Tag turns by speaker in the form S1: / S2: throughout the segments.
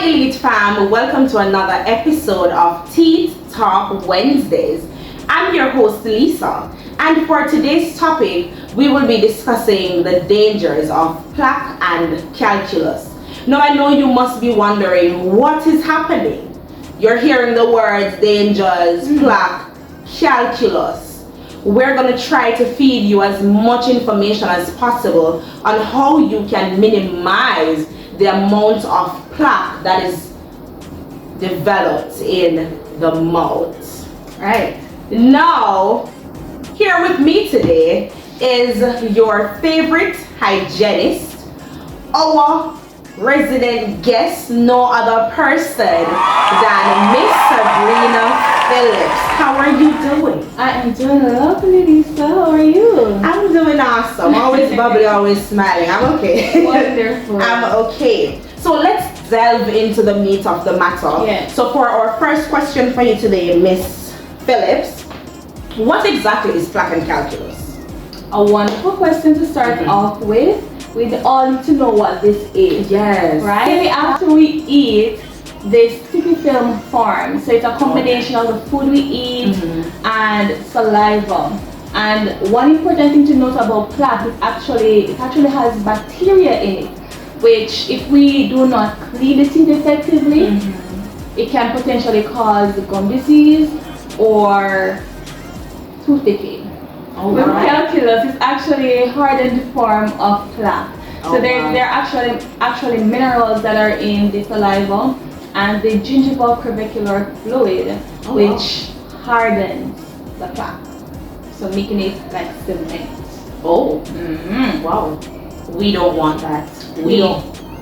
S1: Elite Fam, welcome to another episode of Teethtalk Wednesdays. I'm your host Lisa, and for today's topic we will be discussing the dangers of plaque and calculus. Now I know you must be wondering what is happening. You're hearing the words dangers, plaque, calculus. We're going to try to feed you as much information as possible on how you can minimize the amount of plaque that is developed in the mouth. Right. Now, here with me today is your favorite hygienist, our resident guest, no other person than Miss Sabrina Phillips. How are you doing?
S2: I am doing lovely, Lisa. How are you?
S1: I'm doing awesome. Always bubbly, always smiling. I'm okay.
S2: Wonderful.
S1: I'm okay. So let's delve into the meat of the matter.
S2: Yeah.
S1: So for our first question for you today, Miss Phillips, what exactly is plaque and calculus?
S2: A wonderful question to start off with. We all need to know what this is.
S1: Yes.
S2: Right? After we eat, this sticky film forms. So it's a combination of the food we eat and saliva. And one important thing to note about plaque is it actually has bacteria in it, which if we do not clean the teeth effectively, it can potentially cause gum disease or tooth decay. With calculus, it's actually a hardened form of plaque. So there are actually minerals that are in the saliva and the gingival crevicular fluid, which hardens the plaque, so making it like cement.
S1: Wow. We don't want that. We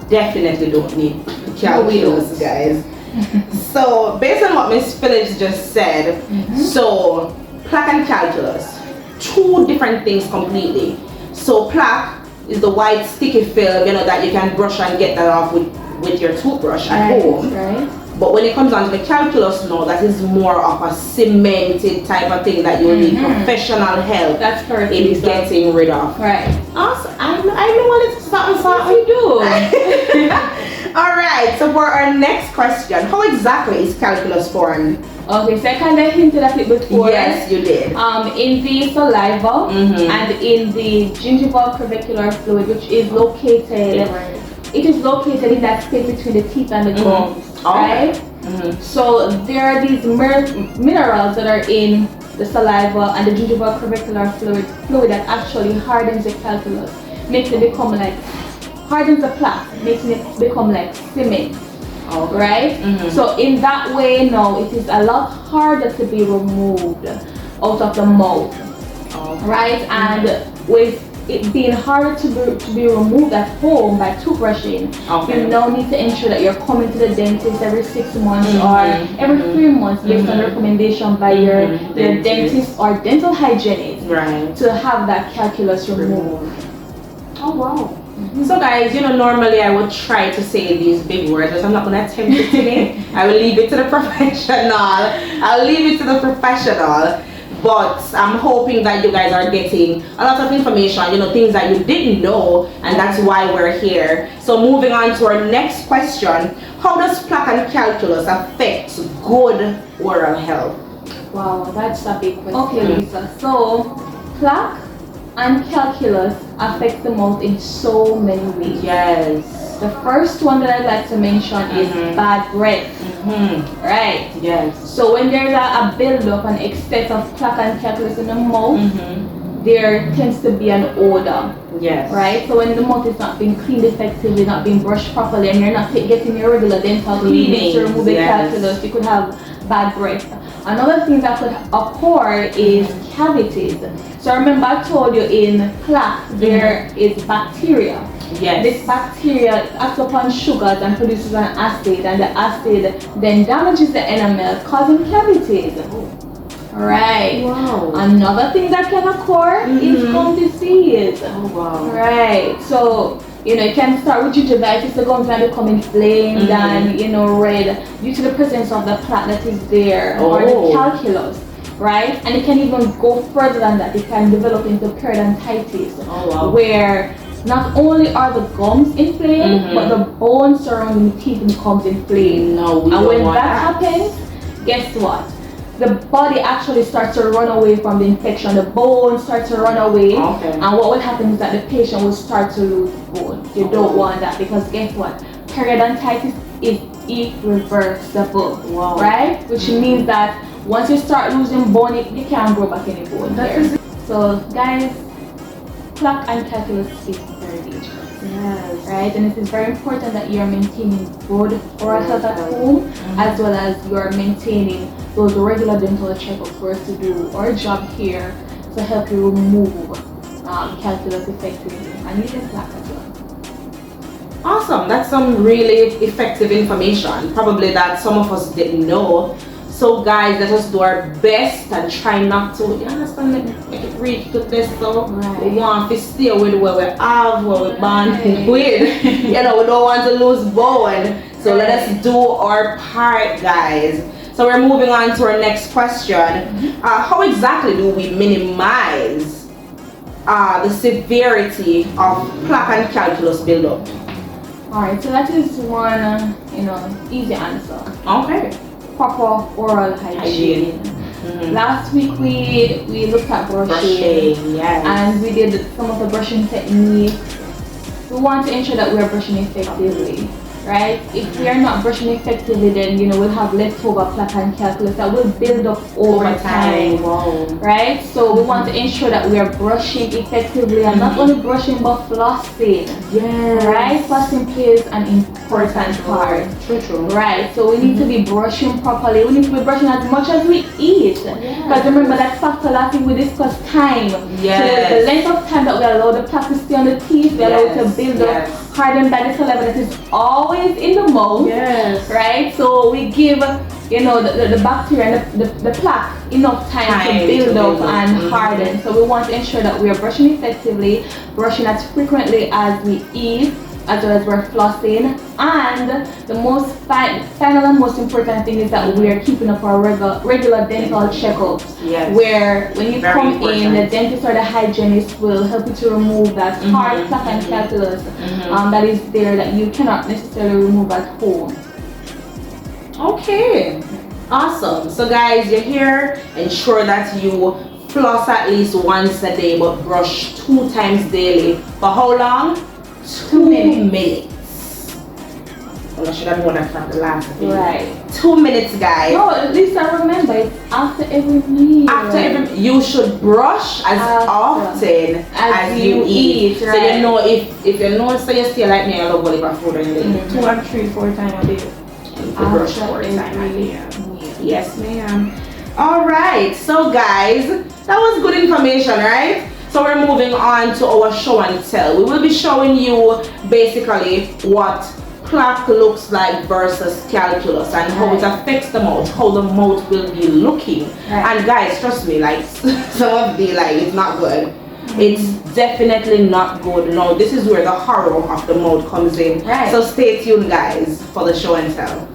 S1: definitely don't need calculus, guys. So based on what Miss Phillips just said, so plaque and calculus, two different things completely. So plaque is the white sticky film, that you can brush and get that off with your toothbrush at home.
S2: Right.
S1: But when it comes down to the calculus, no, that is more of a cemented type of thing that you need professional help.
S2: That's correct.
S1: In getting rid of.
S2: Right.
S1: Awesome. I know a little something.
S2: You do.
S1: All right. So for our next question, how exactly is calculus formed?
S2: Okay, so I kind of hinted at it before.
S1: Yes, you did.
S2: In the saliva and in the gingival crevicular fluid, which is located. It is located in that space between the teeth and the gums, right? So there are these minerals that are in the saliva and the gingival crevicular fluid that actually hardens the calculus, makes it become like, hardens the plaque, makes it become like cement. Right? So in that way now it is a lot harder to be removed out of the mouth. Right? And with it being harder to be removed at home by toothbrushing, you now need to ensure that you're coming to the dentist every 6 months or every 3 months based on recommendation by your dentist or dental hygienist to have that calculus removed.
S1: Oh wow. So guys, normally I would try to say these big words, but I'm not going to attempt it today. I will leave it to the professional. But I'm hoping that you guys are getting a lot of information, things that you didn't know, and that's why we're here. So moving on to our next question, how does plaque and calculus affect good oral health?
S2: Wow, that's a big question. Okay, Lisa. So plaque and calculus affects the mouth in so many ways.
S1: Yes.
S2: The first one that I'd like to mention is bad breath. Right.
S1: Yes.
S2: So when there's a build-up and excess of plaque and calculus in the mouth, there tends to be an odor.
S1: Yes.
S2: Right. So when the mouth is not being cleaned effectively, not being brushed properly, and you're not getting your regular dental cleaning to remove the calculus, you could have bad breath. Another thing that could occur is cavities. So remember I told you in plaque there is bacteria.
S1: Yes.
S2: This bacteria acts upon sugars and produces an acid, and the acid then damages the enamel, causing cavities. Right.
S1: Wow.
S2: Another thing that can occur is gum disease.
S1: Oh wow.
S2: Right. So it can start with gingivitis, the gums can become inflamed and red due to the presence of the plaque that is there or the calculus. Right? And it can even go further than that. It can develop into periodontitis, where not only are the gums inflamed, but the bone surrounding the teeth becomes inflamed.
S1: No, we
S2: and
S1: don't
S2: when
S1: want
S2: that happens, guess what? The body actually starts to run away from the infection. The bone starts to run away, and what will happen is that the patient will start to lose bone. You don't want that, because guess what? Periodontitis is irreversible, right? Which means that once you start losing bone, you can't grow back any bone there. So guys, plaque and calculus is very dangerous.
S1: Yes.
S2: Right, and it is very important that you are maintaining good oral health at home, as well as you are maintaining those regular dental checkups for us to do our job here to help you remove calculus effectively and even plaque as well.
S1: Awesome, that's some really effective information, probably that some of us didn't know. So guys, let us do our best and try not to, you understand, make it reach to this. So we want to stay with where we have, where we're born with. You know, we don't want to lose bone. So let us do our part, guys. So we're moving on to our next question. How exactly do we minimize the severity of plaque and calculus buildup?
S2: Alright, so that is one, easy answer.
S1: Okay.
S2: Proper oral hygiene. Last week we looked at brushing,
S1: yes.
S2: and we did some of the brushing techniques. We want to ensure that we are brushing effectively, right? If we are not brushing effectively, then we'll have leftover plaque and calculus that will build up over time. Right? So we want to ensure that we are brushing effectively, and not only brushing but flossing.
S1: Yes.
S2: Right? Flossing plays an important part.
S1: True.
S2: Right? So we need to be brushing properly. We need to be brushing as much as we eat. Because remember that factor last week we discussed time.
S1: Yes.
S2: So the length of time that we allow the plaque to stay on the teeth, we allow it to build up, harden by the saliva that is always in the mouth.
S1: Yes.
S2: Right? So we give the bacteria and the plaque enough time to build up and harden. So we want to ensure that we are brushing effectively, brushing as frequently as we eat, as well as we're flossing. And the most final and most important thing is that we are keeping up our regular dental checkups.
S1: Yes.
S2: Where when you come
S1: important.
S2: in, the dentist or the hygienist will help you to remove that hard plaque and calculus that is there that you cannot necessarily remove at home.
S1: Okay, awesome. So guys, you're here. Ensure that you floss at least once a day, but brush 2 times daily. For how long? 2 minutes. Well, I should have known that from the last video.
S2: Right.
S1: 2 minutes, guys.
S2: No, at least I remember it's after every meal.
S1: You should brush as often as you eat.
S2: Right.
S1: So if you know, so you stay like me, I love olive food and day. 2 or 3, 4 times a day. Brush 4 times a day. Yes, ma'am. All right, so guys, that was good information, right? So we're moving on to our show and tell. We will be showing you basically what plaque looks like versus calculus and how it affects the mouth, how the mouth will be looking. And guys, trust me, like some of the it's not good. It's definitely not good. No, this is where the horror of the mouth comes in. So stay tuned, guys, for the show and tell.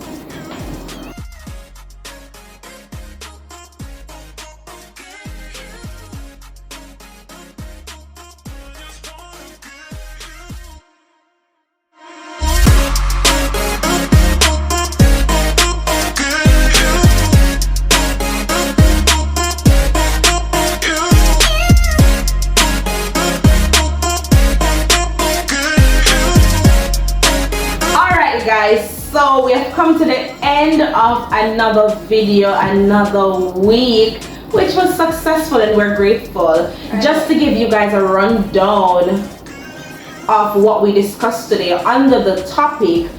S1: Guys, so we have come to the end of another video, another week, which was successful, and we're grateful. Just to give you guys a rundown of what we discussed today under the topic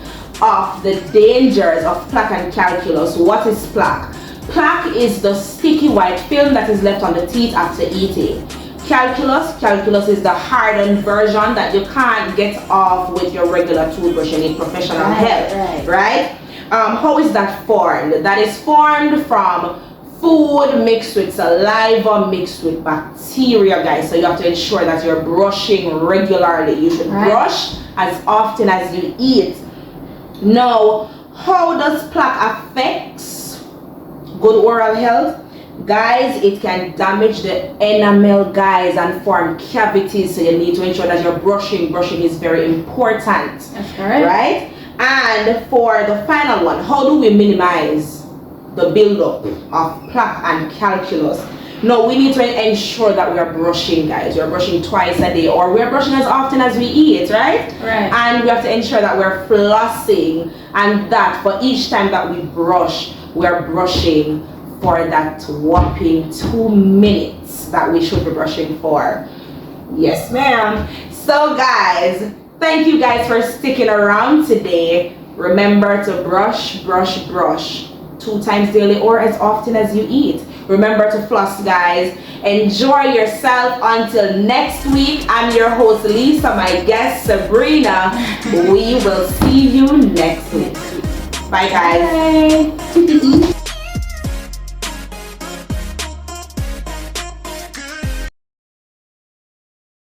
S1: of the dangers of plaque and calculus. What is plaque? Plaque is the sticky white film that is left on the teeth after eating. Calculus is the hardened version that you can't get off with your regular toothbrush. You need professional help, right? How is that formed? That is formed from food mixed with saliva mixed with bacteria, guys. So you have to ensure that you're brushing regularly. You should brush as often as you eat. Now, how does plaque affect good oral health? Guys, it can damage the enamel, guys, and form cavities, so you need to ensure that you're brushing. Brushing is very important.
S2: That's correct.
S1: Right? And for the final one, how do we minimize the buildup of plaque and calculus? No, we need to ensure that we are brushing, guys. We're brushing twice a day, or we're brushing as often as we eat, right?
S2: Right.
S1: And we have to ensure that we're flossing, and that for each time that we brush, we're brushing for that whopping 2 minutes that we should be brushing for. Yes, ma'am. So, guys, thank you guys for sticking around today. Remember to brush 2 times daily or as often as you eat. Remember to floss, guys. Enjoy yourself until next week. I'm your host, Lisa, my guest, Sabrina. We will see you next week. Bye, guys.
S2: Bye.